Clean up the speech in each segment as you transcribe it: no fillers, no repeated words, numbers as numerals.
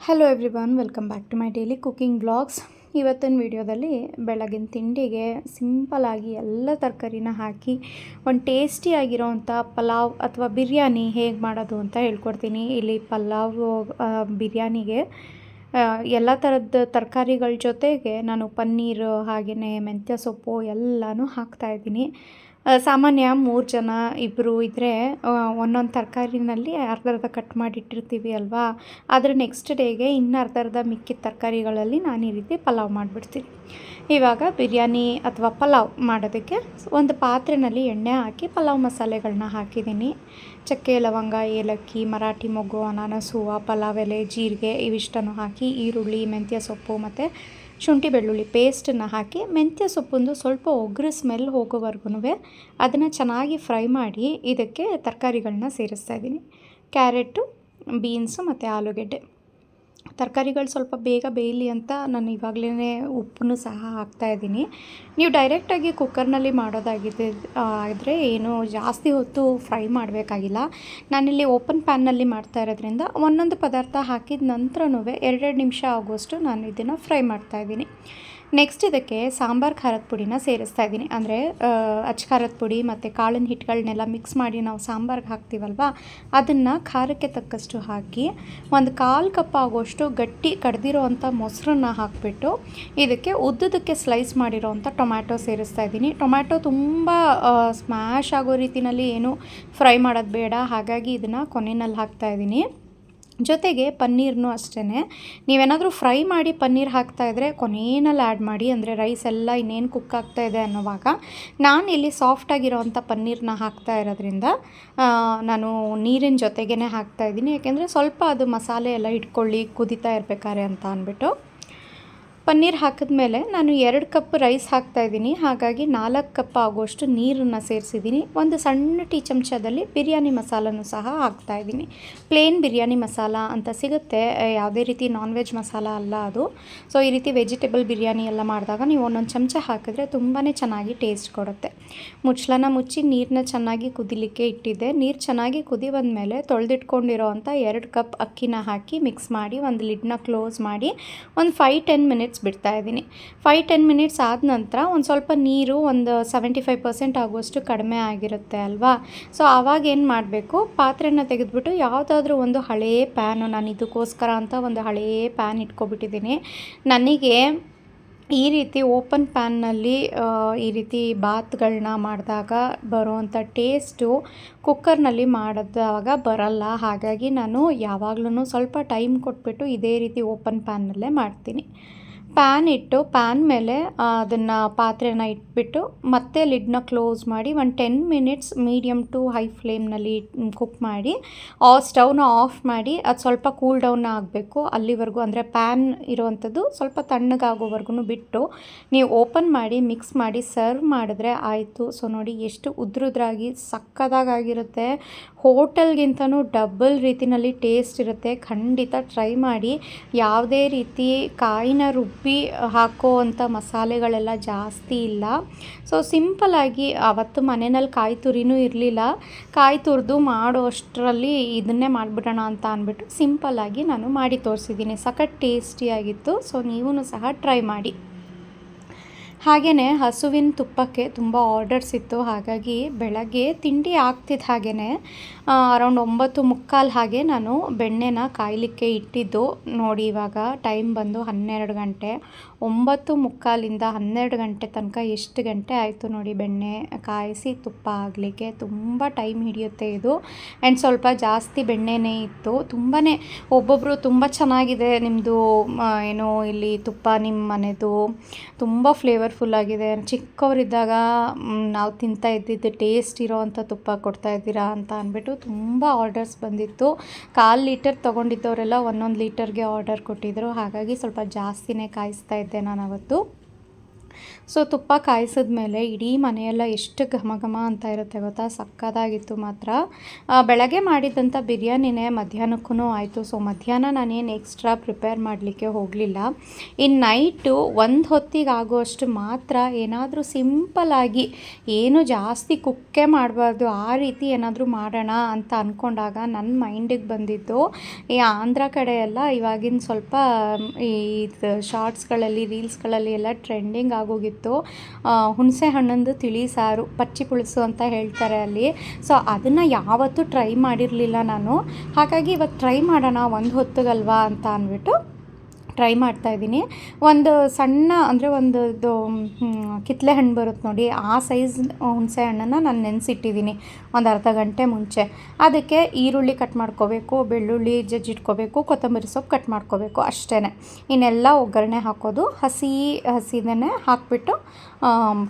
Hello everyone, welcome back to my daily cooking blogs. ಇವತ್ತಿನ ವಿಡಿಯೋದಲ್ಲಿ ಬೆಳಗಿನ ತಿಂಡಿಗೆ ಸಿಂಪಲಾಗಿ ಎಲ್ಲ ತರಕಾರಿನ ಹಾಕಿ ಒಂದು ಟೇಸ್ಟಿಯಾಗಿರೋವಂಥ ಪಲಾವ್ ಅಥವಾ ಬಿರಿಯಾನಿ ಹೇಗೆ ಮಾಡೋದು ಅಂತ ಹೇಳ್ಕೊಡ್ತೀನಿ. ಇಲ್ಲಿ ಪಲಾವ್ ಬಿರಿಯಾನಿಗೆ ಎಲ್ಲ ಥರದ ತರಕಾರಿಗಳ ಜೊತೆಗೆ ನಾನು ಪನ್ನೀರು ಹಾಗೆಯೇ ಮೆಂತ್ಯ ಸೊಪ್ಪು ಎಲ್ಲನೂ ಹಾಕ್ತಾಯಿದ್ದೀನಿ. ಸಾಮಾನ್ಯ 3 ಜನ ಇಬ್ಬರು ಇದ್ದರೆ ಒಂದೊಂದು ತರಕಾರಿನಲ್ಲಿ ಅರ್ಧ ಕಟ್ ಮಾಡಿಟ್ಟಿರ್ತೀವಿ ಅಲ್ವಾ, ಆದರೆ ನೆಕ್ಸ್ಟ್ ಡೇಗೆ ಇನ್ನು ಅರ್ಧ ಮಿಕ್ಕಿದ ತರಕಾರಿಗಳಲ್ಲಿ ನಾನು ಈ ರೀತಿ ಪಲಾವ್ ಮಾಡಿಬಿಡ್ತೀನಿ. ಇವಾಗ ಬಿರಿಯಾನಿ ಅಥವಾ ಪಲಾವ್ ಮಾಡೋದಕ್ಕೆ ಒಂದು ಪಾತ್ರೆಯಲ್ಲಿ ಎಣ್ಣೆ ಹಾಕಿ ಪಲಾವ್ ಮಸಾಲೆಗಳನ್ನ ಹಾಕಿದ್ದೀನಿ. ಚಕ್ಕೆ, ಲವಂಗ, ಏಲಕ್ಕಿ, ಮರಾಠಿ ಮೊಗ್ಗು, ಅನಾನಸ್ ಹೂವು, ಪಲಾವ್ ಎಲೆ, ಜೀರಿಗೆ ಇವಿಷ್ಟನ್ನು ಹಾಕಿ ಈರುಳ್ಳಿ, ಮೆಂತ್ಯ ಸೊಪ್ಪು ಮತ್ತು ಶುಂಠಿ ಬೆಳ್ಳುಳ್ಳಿ ಪೇಸ್ಟನ್ನು ಹಾಕಿ ಮೆಂತ್ಯ ಸೊಪ್ಪೊಂದು ಸ್ವಲ್ಪ ಒಗ್ಗರು ಸ್ಮೆಲ್ ಹೋಗೋವರೆಗೂ ಅದನ್ನು ಚೆನ್ನಾಗಿ ಫ್ರೈ ಮಾಡಿ ಇದಕ್ಕೆ ತರಕಾರಿಗಳನ್ನ ಸೇರಿಸ್ತಾ ಇದ್ದೀನಿ. ಕ್ಯಾರೆಟು, ಬೀನ್ಸು ಮತ್ತು ಆಲೂಗೆಡ್ಡೆ. ತರಕಾರಿಗಳು ಸ್ವಲ್ಪ ಬೇಗ ಬೇಯಲಿ ಅಂತ ನಾನು ಇವಾಗಲೇ ಉಪ್ಪನ್ನು ಸಹ ಹಾಕ್ತಾಯಿದ್ದೀನಿ. ನೀವು ಡೈರೆಕ್ಟಾಗಿ ಕುಕ್ಕರ್ನಲ್ಲಿ ಮಾಡೋದಾಗಿದೆ ಆದರೆ ಏನು ಜಾಸ್ತಿ ಹೊತ್ತು ಫ್ರೈ ಮಾಡಬೇಕಾಗಿಲ್ಲ. ನಾನಿಲ್ಲಿ ಓಪನ್ ಪ್ಯಾನ್ನಲ್ಲಿ ಮಾಡ್ತಾ ಇರೋದ್ರಿಂದ ಒಂದೊಂದು ಪದಾರ್ಥ ಹಾಕಿದ ನಂತರನೂ 2 ನಿಮಿಷ ಆಗುವಷ್ಟು ನಾನು ಇದನ್ನು ಫ್ರೈ ಮಾಡ್ತಾಯಿದ್ದೀನಿ. ನೆಕ್ಸ್ಟ್ ಇದಕ್ಕೆ ಸಾಂಬಾರು ಖಾರದ ಪುಡಿನ ಸೇರಿಸ್ತಾ ಇದ್ದೀನಿ. ಅಂದರೆ ಅಚ್ಚ ಖಾರದ ಪುಡಿ ಮತ್ತು ಕಾಳಿನ ಹಿಟ್ಟುಗಳನ್ನೆಲ್ಲ ಮಿಕ್ಸ್ ಮಾಡಿ ನಾವು ಸಾಂಬಾರಿಗೆ ಹಾಕ್ತೀವಲ್ವ, ಅದನ್ನು ಖಾರಕ್ಕೆ ತಕ್ಕಷ್ಟು ಹಾಕಿ 1/4 ಕಪ್ ಆಗುವಷ್ಟು ಗಟ್ಟಿ ಕಡ್ದಿರೋ ಅಂಥ ಮೊಸರನ್ನ ಹಾಕಿಬಿಟ್ಟು ಇದಕ್ಕೆ ಉದ್ದದಕ್ಕೆ ಸ್ಲೈಸ್ ಮಾಡಿರೋವಂಥ ಟೊಮ್ಯಾಟೊ ಸೇರಿಸ್ತಾ ಇದ್ದೀನಿ. ಟೊಮ್ಯಾಟೊ ತುಂಬ ಸ್ಮ್ಯಾಶ್ ಆಗೋ ರೀತಿಯಲ್ಲಿ ಏನು ಫ್ರೈ ಮಾಡೋದು ಬೇಡ, ಹಾಗಾಗಿ ಇದನ್ನು ಕೊನೆಯಲ್ಲಿ ಹಾಕ್ತಾಯಿದ್ದೀನಿ. ಜೊತೆಗೆ ಪನ್ನೀರ್ನೂ ಅಷ್ಟೇ, ನೀವೇನಾದರೂ ಫ್ರೈ ಮಾಡಿ ಪನ್ನೀರ್ ಹಾಕ್ತಾಯಿದ್ರೆ ಕೊನೆಯಲ್ಲಿ ಆ್ಯಡ್ ಮಾಡಿ, ಅಂದರೆ ರೈಸ್ ಎಲ್ಲ ಇನ್ನೇನು ಕುಕ್ ಆಗ್ತಾಯಿದೆ ಅನ್ನೋವಾಗ. ನಾನಿಲ್ಲಿ ಸಾಫ್ಟಾಗಿರೋವಂಥ ಪನ್ನೀರನ್ನ ಹಾಕ್ತಾ ಇರೋದ್ರಿಂದ ನಾನು ನೀರಿನ ಜೊತೆಗೇ ಹಾಕ್ತಾಯಿದ್ದೀನಿ. ಯಾಕೆಂದರೆ ಸ್ವಲ್ಪ ಅದು ಮಸಾಲೆ ಎಲ್ಲ ಇಟ್ಕೊಳ್ಳಿ ಕುದೀತಾ ಇರಬೇಕಾದ್ರೆ ಅಂತ ಅಂದ್ಬಿಟ್ಟು. ಪನ್ನೀರ್ ಹಾಕಿದ್ಮೇಲೆ ನಾನು 2 ಕಪ್ ರೈಸ್ ಹಾಕ್ತಾಯಿದ್ದೀನಿ, ಹಾಗಾಗಿ 4 ಕಪ್ ಆಗುವಷ್ಟು ನೀರನ್ನು ಸೇರಿಸಿದ್ದೀನಿ. ಒಂದು ಸಣ್ಣ ಟೀ ಚಮಚದಲ್ಲಿ ಬಿರಿಯಾನಿ ಮಸಾಲನೂ ಸಹ ಹಾಕ್ತಾಯಿದ್ದೀನಿ. ಪ್ಲೇನ್ ಬಿರಿಯಾನಿ ಮಸಾಲ ಅಂತ ಸಿಗುತ್ತೆ, ಯಾವುದೇ ರೀತಿ ನಾನ್ ವೆಜ್ ಮಸಾಲ ಅಲ್ಲ ಅದು. ಸೊ ಈ ರೀತಿ ವೆಜಿಟೇಬಲ್ ಬಿರಿಯಾನಿ ಎಲ್ಲ ಮಾಡಿದಾಗ ನೀವು ಒಂದೊಂದು ಚಮಚ ಹಾಕಿದ್ರೆ ತುಂಬಾ ಚೆನ್ನಾಗಿ ಟೇಸ್ಟ್ ಕೊಡುತ್ತೆ. ಮುಚ್ಚಳನ ಮುಚ್ಚಿ ನೀರನ್ನ ಚೆನ್ನಾಗಿ ಕುದಿಲಿಕ್ಕೆ ಇಟ್ಟಿದ್ದೆ. ನೀರು ಚೆನ್ನಾಗಿ ಕುದಿ ಬಂದಮೇಲೆ ತೊಳೆದಿಟ್ಕೊಂಡಿರೋ ಅಂಥ 2 ಕಪ್ ಅಕ್ಕಿನ ಹಾಕಿ ಮಿಕ್ಸ್ ಮಾಡಿ ಒಂದು ಲಿಡ್ನ ಕ್ಲೋಸ್ ಮಾಡಿ ಒಂದು 5-10 ಮಿನಿಟ್ಸ್ ಬಿಡ್ತಾಯಿದ್ದೀನಿ. 5-10 ಮಿನಿಟ್ಸ್ ಆದ ನಂತರ ಒಂದು ಸ್ವಲ್ಪ ನೀರು ಒಂದು 75% ಆಗುವಷ್ಟು ಕಡಿಮೆ ಆಗಿರುತ್ತೆ ಅಲ್ವಾ. ಸೊ ಆವಾಗ ಏನು ಮಾಡಬೇಕು, ಪಾತ್ರೆನ ತೆಗೆದುಬಿಟ್ಟು ಯಾವುದಾದ್ರೂ ಒಂದು ಹಳೆಯ ಪ್ಯಾನು, ನಾನು ಇದಕ್ಕೋಸ್ಕರ ಅಂತ ಒಂದು ಹಳೆಯ ಪ್ಯಾನ್ ಇಟ್ಕೊಬಿಟ್ಟಿದ್ದೀನಿ. ನನಗೆ ಈ ರೀತಿ ಓಪನ್ ಪ್ಯಾನ್ನಲ್ಲಿ ಈ ರೀತಿ ಬಾತ್ಗಳನ್ನ ಮಾಡಿದಾಗ ಬರುವಂಥ ಟೇಸ್ಟು ಕುಕ್ಕರ್ನಲ್ಲಿ ಮಾಡಿದಾಗ ಬರಲ್ಲ. ಹಾಗಾಗಿ ನಾನು ಯಾವಾಗಲೂ ಸ್ವಲ್ಪ ಟೈಮ್ ಕೊಟ್ಬಿಟ್ಟು ಇದೇ ರೀತಿ ಓಪನ್ ಪ್ಯಾನ್ನಲ್ಲೇ ಮಾಡ್ತೀನಿ. ಪ್ಯಾನ್ ಇಟ್ಟು ಪ್ಯಾನ್ ಮೇಲೆ ಅದನ್ನು ಪಾತ್ರೆನ ಇಟ್ಬಿಟ್ಟು ಮತ್ತೆ ಲಿಡ್ನ ಕ್ಲೋಸ್ ಮಾಡಿ ಒಂದು 10 ಮಿನಿಟ್ಸ್ ಮೀಡಿಯಮ್ ಟು ಹೈ ಫ್ಲೇಮ್ನಲ್ಲಿ ಕುಕ್ ಮಾಡಿ ಸ್ಟವ್ನ ಆಫ್ ಮಾಡಿ ಅದು ಸ್ವಲ್ಪ ಕೂಲ್ ಡೌನ್ ಆಗಬೇಕು ಅಲ್ಲಿವರೆಗೂ. ಅಂದರೆ ಪ್ಯಾನ್ ಇರೋವಂಥದ್ದು ಸ್ವಲ್ಪ ತಣ್ಣಗಾಗೋವರೆಗೂ ಬಿಟ್ಟು ನೀವು ಓಪನ್ ಮಾಡಿ ಮಿಕ್ಸ್ ಮಾಡಿ ಸರ್ವ್ ಮಾಡಿದ್ರೆ ಆಯಿತು. ಸೊ ನೋಡಿ ಎಷ್ಟು ಉದ್ರುದ್ರಾಗಿ ಸಕ್ಕದಾಗಿರುತ್ತೆ. ಹೋಟೆಲ್ಗಿಂತನೂ ಡಬಲ್ ರೀತಿಯಲ್ಲಿ ಟೇಸ್ಟ್ ಇರುತ್ತೆ. ಖಂಡಿತ ಟ್ರೈ ಮಾಡಿ. ಯಾವುದೇ ರೀತಿ ಕಾಯಿನ ರುಬ್ಬಿ ಹಾಕೋ ಅಂಥ ಮಸಾಲೆಗಳೆಲ್ಲ ಜಾಸ್ತಿ ಇಲ್ಲ. ಸೊ ಸಿಂಪಲಾಗಿ ಅವತ್ತು ಮನೆಯಲ್ಲಿ ಕಾಯಿ ತುರಿನೂ ಇರಲಿಲ್ಲ, ಕಾಯಿ ತುರಿದು ಮಾಡೋ ಅಷ್ಟರಲ್ಲಿ ಇದನ್ನೇ ಮಾಡಿಬಿಡೋಣ ಅಂತ ಅಂದ್ಬಿಟ್ಟು ಸಿಂಪಲ್ಲಾಗಿ ನಾನು ಮಾಡಿ ತೋರಿಸಿದ್ದೀನಿ. ಸಖತ್ ಟೇಸ್ಟಿಯಾಗಿತ್ತು. ಸೊ ನೀವೂ ಸಹ ಟ್ರೈ ಮಾಡಿ. ಹಾಗೆಯೇ ಹಸುವಿನ ತುಪ್ಪಕ್ಕೆ ತುಂಬ ಆರ್ಡರ್ಸ್ ಇತ್ತು, ಹಾಗಾಗಿ ಬೆಳಗ್ಗೆ ತಿಂಡಿ ಆಗ್ತಿದ್ದ ಹಾಗೆಯೇ ಅರೌಂಡ್ 9:45 ಹಾಗೆ ನಾನು ಬೆಣ್ಣೆನ ಕಾಯಲಿಕ್ಕೆ ಇಟ್ಟಿದ್ದು. ನೋಡಿ ಇವಾಗ ಟೈಮ್ ಬಂದು 12 ಗಂಟೆ. 9:45 12 ಗಂಟೆ ತನಕ ಎಷ್ಟು ಗಂಟೆ ಆಯಿತು ನೋಡಿ ಬೆಣ್ಣೆ ಕಾಯಿಸಿ ತುಪ್ಪ ಆಗಲಿಕ್ಕೆ. ತುಂಬ ಟೈಮ್ ಹಿಡಿಯುತ್ತೆ ಇದು. ಆ್ಯಂಡ್ ಸ್ವಲ್ಪ ಜಾಸ್ತಿ ಬೆಣ್ಣೆನೇ ಇತ್ತು. ತುಂಬಾ ಒಬ್ಬೊಬ್ಬರು ತುಂಬ ಚೆನ್ನಾಗಿದೆ ನಿಮ್ಮದು ಏನೋ ಇಲ್ಲಿ ತುಪ್ಪ ನಿಮ್ಮ ಮನೆದು ತುಂಬ ಫ್ಲೇವರ್ಫುಲ್ ಆಗಿದೆ, ಚಿಕ್ಕವರಿದ್ದಾಗ ನಾವು ತಿಂತಾ ಇದ್ದಿದ್ದು ಟೇಸ್ಟ್ ಇರೋವಂಥ ತುಪ್ಪ ಕೊಡ್ತಾಯಿದ್ದೀರಾ ಅಂತ ಅಂದ್ಬಿಟ್ಟು ತುಂಬ ಆರ್ಡರ್ಸ್ ಬಂದಿತ್ತು. 1/4 ಲೀಟರ್ ತೊಗೊಂಡಿದ್ದವರೆಲ್ಲ 1 ಲೀಟರ್ಗೆ ಆರ್ಡರ್ ಕೊಟ್ಟಿದ್ದರು. ಹಾಗಾಗಿ ಸ್ವಲ್ಪ ಜಾಸ್ತಿನೇ ಕಾಯಿಸ್ತಾ ಇದ್ದೆ ನಾನು ಅವತ್ತು. ಸೊ ತುಪ್ಪ ಕಾಯಿಸಿದ್ಮೇಲೆ ಇಡೀ ಮನೆಯೆಲ್ಲ ಎಷ್ಟು ಘಮ ಘಮ ಅಂತ ಇರುತ್ತೆ ಗೊತ್ತಾ, ಸಕ್ಕತ್ತಾಗಿತ್ತು ಮಾತ್ರ. ಬೆಳಗ್ಗೆ ಮಾಡಿದ್ದಂಥ ಬಿರಿಯಾನಿನೇ ಮಧ್ಯಾಹ್ನಕ್ಕೂ ಆಯಿತು. ಸೊ ಮಧ್ಯಾಹ್ನ ನಾನೇನು ಎಕ್ಸ್ಟ್ರಾ ಪ್ರಿಪೇರ್ ಮಾಡಲಿಕ್ಕೆ ಹೋಗಲಿಲ್ಲ. ಇನ್ನು ನೈಟು ಒಂದು ಹೊತ್ತಿಗೆ ಆಗುವಷ್ಟು ಮಾತ್ರ ಏನಾದರೂ ಸಿಂಪಲ್ಲಾಗಿ, ಏನು ಜಾಸ್ತಿ ಕುಕ್ಕೇ ಮಾಡಬಾರ್ದು, ಆ ರೀತಿ ಏನಾದರೂ ಮಾಡೋಣ ಅಂತ ಅಂದ್ಕೊಂಡಾಗ ನನ್ನ ಮೈಂಡಿಗೆ ಬಂದಿದ್ದು ಈ ಆಂಧ್ರ ಕಡೆ ಎಲ್ಲ ಇವಾಗಿನ ಸ್ವಲ್ಪ ಈ ಶಾರ್ಟ್ಸ್ಗಳಲ್ಲಿ ರೀಲ್ಸ್ಗಳಲ್ಲಿ ಎಲ್ಲ ಟ್ರೆಂಡಿಂಗ್ ಆಗೋಗಿತ್ತು. ಹುಣಸೆ ಹಣ್ಣಂದು ತಿಳಿ ಸಾರು, ಪಚ್ಚಿ ಪುಳುಸು ಅಂತ ಹೇಳ್ತಾರೆ ಅಲ್ಲಿ. ಸೊ ಅದನ್ನು ಯಾವತ್ತೂ ಟ್ರೈ ಮಾಡಿರಲಿಲ್ಲ ನಾನು. ಹಾಗಾಗಿ ಇವತ್ತು ಟ್ರೈ ಮಾಡೋಣ ಒಂದು ಹೊತ್ತಿಗಲ್ವಾ ಅಂತ ಅಂದ್ಬಿಟ್ಟು ಟ್ರೈ ಮಾಡ್ತಾಯಿದ್ದೀನಿ. ಒಂದು ಸಣ್ಣ ಅಂದರೆ ಒಂದು ಇದು ಕಿತ್ತಲೆ ಹಣ್ಣು ಬರುತ್ತೆ ನೋಡಿ, ಆ ಸೈಜ್ ಹುಣಸೆ ಹಣ್ಣನ್ನು ನಾನು ನೆನೆಸಿಟ್ಟಿದ್ದೀನಿ ಒಂದು ಅರ್ಧ ಗಂಟೆ ಮುಂಚೆ. ಅದಕ್ಕೆ ಈರುಳ್ಳಿ ಕಟ್ ಮಾಡ್ಕೋಬೇಕು, ಬೆಳ್ಳುಳ್ಳಿ ಜಜ್ಜಿಟ್ಕೋಬೇಕು, ಕೊತ್ತಂಬರಿ ಸೊಪ್ಪು ಕಟ್ ಮಾಡ್ಕೋಬೇಕು, ಅಷ್ಟೇ. ಇನ್ನೆಲ್ಲ ಒಗ್ಗರಣೆ ಹಾಕೋದು, ಹಸಿದನ್ನೇ ಹಾಕಿಬಿಟ್ಟು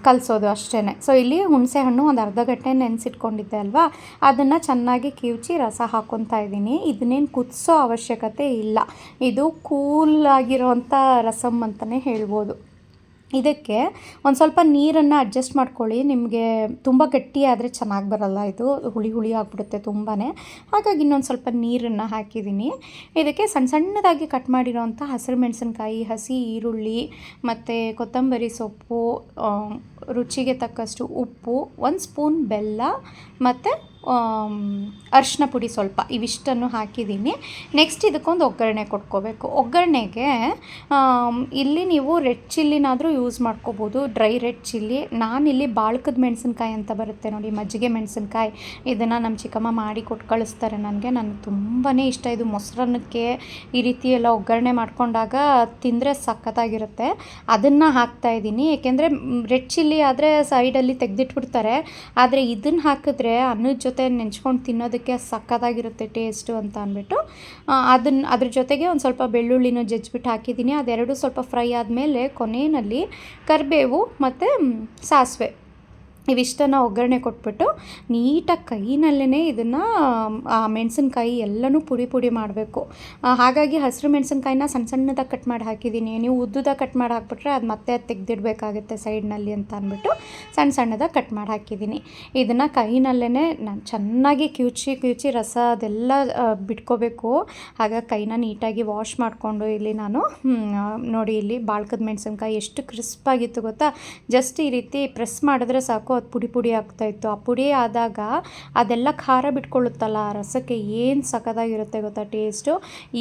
ಕಲಿಸೋದು ಅಷ್ಟೇ. ಸೊ ಇಲ್ಲಿ ಹುಣಸೆ ಹಣ್ಣು ಒಂದು ಅರ್ಧ ಗಂಟೆ ನೆನೆಸಿಟ್ಕೊಂಡಿದ್ದೆ ಅಲ್ವಾ, ಅದನ್ನು ಚೆನ್ನಾಗಿ ಕಿವುಚಿ ರಸ ಹಾಕ್ಕೊತಾ ಇದ್ದೀನಿ. ಇದನ್ನೇನು ಕುದಿಸೋ ಅವಶ್ಯಕತೆ ಇಲ್ಲ, ಇದು ಕೂಲ್ ಆಗಿರೋವಂಥ ರಸಮ್ ಅಂತಲೇ ಹೇಳ್ಬೋದು. ಇದಕ್ಕೆ ಒಂದು ಸ್ವಲ್ಪ ನೀರನ್ನು ಅಡ್ಜಸ್ಟ್ ಮಾಡ್ಕೊಳ್ಳಿ. ನಿಮಗೆ ತುಂಬ ಗಟ್ಟಿ ಆದರೆ ಚೆನ್ನಾಗಿ ಬರಲ್ಲ, ಇದು ಹುಳಿ ಹುಳಿ ಆಗಿಬಿಡುತ್ತೆ ತುಂಬಾ. ಹಾಗಾಗಿ ಇನ್ನೊಂದು ಸ್ವಲ್ಪ ನೀರನ್ನು ಹಾಕಿದ್ದೀನಿ. ಇದಕ್ಕೆ ಸಣ್ಣದಾಗಿ ಕಟ್ ಮಾಡಿರೋವಂಥ ಹಸಿರು ಮೆಣಸಿನ್ಕಾಯಿ, ಹಸಿ ಈರುಳ್ಳಿ ಮತ್ತು ಕೊತ್ತಂಬರಿ ಸೊಪ್ಪು, ರುಚಿಗೆ ತಕ್ಕಷ್ಟು ಉಪ್ಪು, 1 ಸ್ಪೂನ್ ಬೆಲ್ಲ ಮತ್ತು ಅರಿಶಿನ ಪುಡಿ ಸ್ವಲ್ಪ, ಇವಿಷ್ಟನ್ನು ಹಾಕಿದ್ದೀನಿ. ನೆಕ್ಸ್ಟ್ ಇದಕ್ಕೊಂದು ಒಗ್ಗರಣೆ ಕೊಟ್ಕೋಬೇಕು. ಒಗ್ಗರಣೆಗೆ ಇಲ್ಲಿ ನೀವು ರೆಡ್ ಚಿಲ್ಲಿನಾದರೂ ಯೂಸ್ ಮಾಡ್ಕೋಬೋದು, ಡ್ರೈ ರೆಡ್ ಚಿಲ್ಲಿ. ನಾನಿಲ್ಲಿ ಬಾಳ್ಕದ ಮೆಣಸಿನ್ಕಾಯಿ ಅಂತ ಬರುತ್ತೆ ನೋಡಿ, ಮಜ್ಜಿಗೆ ಮೆಣಸಿನ್ಕಾಯಿ, ಇದನ್ನು ನಮ್ಮ ಚಿಕ್ಕಮ್ಮ ಮಾಡಿ ಕೊಟ್ಟು ಕಳಿಸ್ತಾರೆ ನನಗೆ ತುಂಬಾ ಇಷ್ಟ. ಇದು ಮೊಸರನ್ನಕ್ಕೆ ಈ ರೀತಿ ಎಲ್ಲ ಒಗ್ಗರಣೆ ಮಾಡ್ಕೊಂಡಾಗ ತಿಂದರೆ ಸಖತ್ತಾಗಿರುತ್ತೆ. ಅದನ್ನು ಹಾಕ್ತಾಯಿದ್ದೀನಿ, ಏಕೆಂದರೆ ರೆಡ್ ಚಿಲ್ಲಿ ಆದರೆ ಸೈಡಲ್ಲಿ ತೆಗೆದಿಟ್ಬಿಡ್ತಾರೆ, ಆದರೆ ಇದನ್ನು ಹಾಕಿದ್ರೆ ಅನ್ನದ ಜೊತೆ ನೆಂಚ್ಕೊಂಡು ತಿನ್ನೋದಕ್ಕೆ ಸಕ್ಕತ್ತಾಗಿರುತ್ತೆ ಟೇಸ್ಟು ಅಂತ ಅಂದ್ಬಿಟ್ಟು ಅದ್ರ ಜೊತೆಗೆ ಒಂದು ಸ್ವಲ್ಪ ಬೆಳ್ಳುಳ್ಳಿನೂ ಜಜ್ಜಿಬಿಟ್ಟು ಹಾಕಿದ್ದೀನಿ. ಅದೆರಡು ಸ್ವಲ್ಪ ಫ್ರೈ ಆದಮೇಲೆ ಕೊನೆಯಲ್ಲಿ ಕರಿಬೇವು ಮತ್ತು ಸಾಸಿವೆ ಇವಿಷ್ಟನ್ನು ಒಗ್ಗರಣೆ ಕೊಟ್ಬಿಟ್ಟು ನೀಟಾಗಿ ಕೈನಲ್ಲೇ ಇದನ್ನು ಮೆಣಸಿನ್ಕಾಯಿ ಎಲ್ಲನೂ ಪುಡಿ ಮಾಡಬೇಕು. ಹಾಗಾಗಿ ಹಸಿರು ಮೆಣಸಿನ್ಕಾಯಿನ ಸಣ್ಣದಾಗಿ ಕಟ್ ಮಾಡಿ ಹಾಕಿದ್ದೀನಿ. ನೀವು ಉದ್ದುದಾಗಿ ಕಟ್ ಮಾಡಿ ಹಾಕ್ಬಿಟ್ರೆ ಅದು ಮತ್ತೆ ತೆಗೆದಿಡಬೇಕಾಗುತ್ತೆ ಸೈಡ್ನಲ್ಲಿ ಅಂತ ಅಂದ್ಬಿಟ್ಟು ಸಣ್ಣದಾಗಿ ಕಟ್ ಮಾಡಿ ಹಾಕಿದ್ದೀನಿ. ಇದನ್ನು ಕೈನಲ್ಲೇ ನಾನು ಚೆನ್ನಾಗಿ ಕಿವುಚಿ ರಸ ಅದೆಲ್ಲ ಬಿಟ್ಕೋಬೇಕು. ಹಾಗಾಗಿ ಕೈನ ನೀಟಾಗಿ ವಾಶ್ ಮಾಡಿಕೊಂಡು ಇಲ್ಲಿ ನಾನು ನೋಡಿ, ಇಲ್ಲಿ ಬಾಳ್ಕದ ಮೆಣಸಿನ್ಕಾಯಿ ಎಷ್ಟು ಕ್ರಿಸ್ಪಾಗಿತ್ತು ಗೊತ್ತಾ. ಜಸ್ಟ್ ಈ ರೀತಿ ಪ್ರೆಸ್ ಮಾಡಿದ್ರೆ ಸಾಕು, ಅದು ಪುಡಿ ಆಗ್ತಾಯಿತ್ತು. ಆ ಪುಡಿ ಆದಾಗ ಅದೆಲ್ಲ ಖಾರ ಬಿಟ್ಕೊಳ್ಳುತ್ತಲ್ಲ ಆ ರಸಕ್ಕೆ, ಏನು ಸಖತ್ತಾಗಿರುತ್ತೆ ಗೊತ್ತಾ ಟೇಸ್ಟು.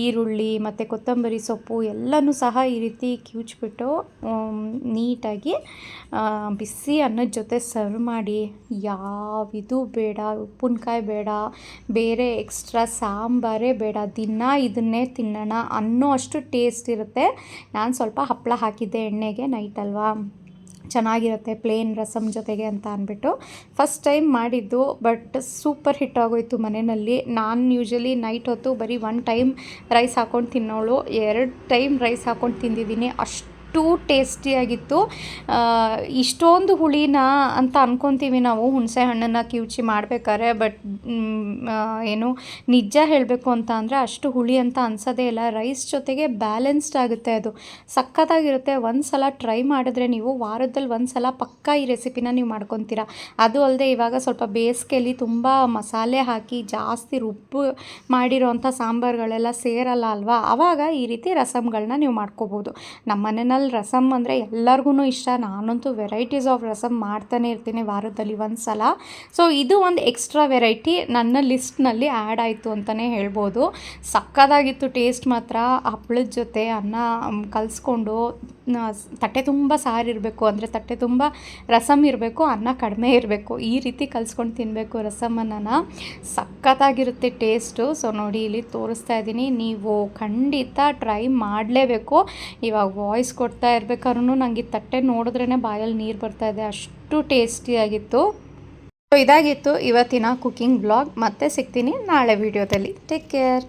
ಈರುಳ್ಳಿ ಮತ್ತು ಕೊತ್ತಂಬರಿ ಸೊಪ್ಪು ಎಲ್ಲನೂ ಸಹ ಈ ರೀತಿ ಕಿವುಚ್ಬಿಟ್ಟು ನೀಟಾಗಿ ಬಿಸಿ ಅನ್ನದ ಜೊತೆ ಸರ್ವ್ ಮಾಡಿ. ಯಾವಿದು ಬೇಡ, ಉಪ್ಪಿನಕಾಯಿ ಬೇಡ, ಬೇರೆ ಎಕ್ಸ್ಟ್ರಾ ಸಾಂಬಾರೇ ಬೇಡ, ದಿನ ಇದನ್ನೇ ತಿನ್ನೋಣ ಅನ್ನೋ ಅಷ್ಟು ಟೇಸ್ಟ್ ಇರುತ್ತೆ. ನಾನು ಸ್ವಲ್ಪ ಹಪ್ಪಳ ಹಾಕಿದ್ದೆ ಎಣ್ಣೆಗೆ, ನೈಟ್ ಅಲ್ವಾ, ಚೆನ್ನಾಗಿರುತ್ತೆ ಪ್ಲೇನ್ ರಸಮ್ ಜೊತೆಗೆ ಅಂತ ಅಂದ್ಬಿಟ್ಟು ಫಸ್ಟ್ ಟೈಮ್ ಮಾಡಿದ್ದು. ಬಟ್ ಸೂಪರ್ ಹಿಟ್ ಆಗೋಯ್ತು ಮನೆಯಲ್ಲಿ. ನಾನು ಯೂಶ್ವಲಿ ನೈಟ್ ಹೊತ್ತು ಬರೀ 1 ಟೈಮ್ ರೈಸ್ ಹಾಕ್ಕೊಂಡು ತಿನ್ನೋಳು, 2 ಟೈಮ್ ರೈಸ್ ಹಾಕ್ಕೊಂಡು ತಿಂದಿದ್ದೀನಿ. ಅಷ್ಟು ಟೇಸ್ಟಿಯಾಗಿತ್ತು. ಇಷ್ಟೊಂದು ಹುಳಿನ ಅಂತ ಅಂದ್ಕೊತೀವಿ ನಾವು ಹುಣಸೆ ಹಣ್ಣನ್ನು ಕಿವುಚಿ ಮಾಡಬೇಕಾದ್ರೆ, ಬಟ್ ಏನು ನಿಜ ಹೇಳಬೇಕು ಅಂತ ಅಂದರೆ ಅಷ್ಟು ಹುಳಿ ಅಂತ ಅನ್ಸೋದೇ ಇಲ್ಲ. ರೈಸ್ ಜೊತೆಗೆ ಬ್ಯಾಲೆನ್ಸ್ಡ್ ಆಗುತ್ತೆ, ಅದು ಸಖತ್ತಾಗಿರುತ್ತೆ. ಒಂದು ಸಲ ಟ್ರೈ ಮಾಡಿದ್ರೆ ನೀವು ವಾರದಲ್ಲಿ 1 ಸಲ ಪಕ್ಕಾ ಈ ರೆಸಿಪಿನ ನೀವು ಮಾಡ್ಕೊತೀರಾ. ಅದು ಅಲ್ಲದೆ ಇವಾಗ ಸ್ವಲ್ಪ ಬೇಸಿಗೆಯಲ್ಲಿ ತುಂಬ ಮಸಾಲೆ ಹಾಕಿ ಜಾಸ್ತಿ ರುಬ್ಬು ಮಾಡಿರೋವಂಥ ಸಾಂಬಾರುಗಳೆಲ್ಲ ಸೇರಲ್ಲ ಅಲ್ವಾ, ಆವಾಗ ಈ ರೀತಿ ರಸಮ್ಗಳನ್ನ ನೀವು ಮಾಡ್ಕೋಬೋದು. ನಮ್ಮ ಮನೆಯಲ್ಲಿ ರಸಮ್ ಅಂದರೆ ಎಲ್ಲರಿಗೂ ಇಷ್ಟ. ನಾನಂತೂ ವೆರೈಟೀಸ್ ಆಫ್ ರಸಮ್ ಮಾಡ್ತಾನೆ ಇರ್ತೀನಿ ವಾರದಲ್ಲಿ 1 ಸಲ. ಸೊ ಇದು ಒಂದು ಎಕ್ಸ್ಟ್ರಾ ವೆರೈಟಿ ನನ್ನ ಲಿಸ್ಟ್ನಲ್ಲಿ ಆ್ಯಡ್ ಆಯಿತು ಅಂತಲೇ ಹೇಳ್ಬೋದು. ಸಕ್ಕತ್ತಾಗಿತ್ತು ಟೇಸ್ಟ್ ಮಾತ್ರ. ಹಪ್ಪಳದ ಜೊತೆ ಅನ್ನ ಕಲಿಸ್ಕೊಂಡು ತಟ್ಟೆ ತುಂಬ ಸಾರು ಇರಬೇಕು, ಅಂದರೆ ತಟ್ಟೆ ತುಂಬ ರಸಮ್ ಇರಬೇಕು, ಅನ್ನ ಕಡಿಮೆ ಇರಬೇಕು, ಈ ರೀತಿ ಕಲಿಸ್ಕೊಂಡು ತಿನ್ನಬೇಕು ರಸಮನ್ನು. ಸಕ್ಕತ್ತಾಗಿರುತ್ತೆ ಟೇಸ್ಟು. ಸೊ ನೋಡಿ, ಇಲ್ಲಿ ತೋರಿಸ್ತಾ ಇದ್ದೀನಿ, ನೀವು ಖಂಡಿತ ಟ್ರೈ ಮಾಡಲೇಬೇಕು. ಇವಾಗ ವಾಯ್ಸ್ ಕೊಡ್ತಾ ಇರ್ಬೇಕಾದ್ರೂ ನನಗೆ ತಟ್ಟೆ ನೋಡಿದ್ರೇ ಬಾಯಲ್ಲಿ ನೀರು ಬರ್ತಾಯಿದೆ, ಅಷ್ಟು ಟೇಸ್ಟಿಯಾಗಿತ್ತು. ಸೊ ಇದಾಗಿತ್ತು ಇವತ್ತಿನ ಕುಕಿಂಗ್ ಬ್ಲಾಗ್. ಮತ್ತೆ ಸಿಗ್ತೀನಿ ನಾಳೆ ವಿಡಿಯೋದಲ್ಲಿ. Take care.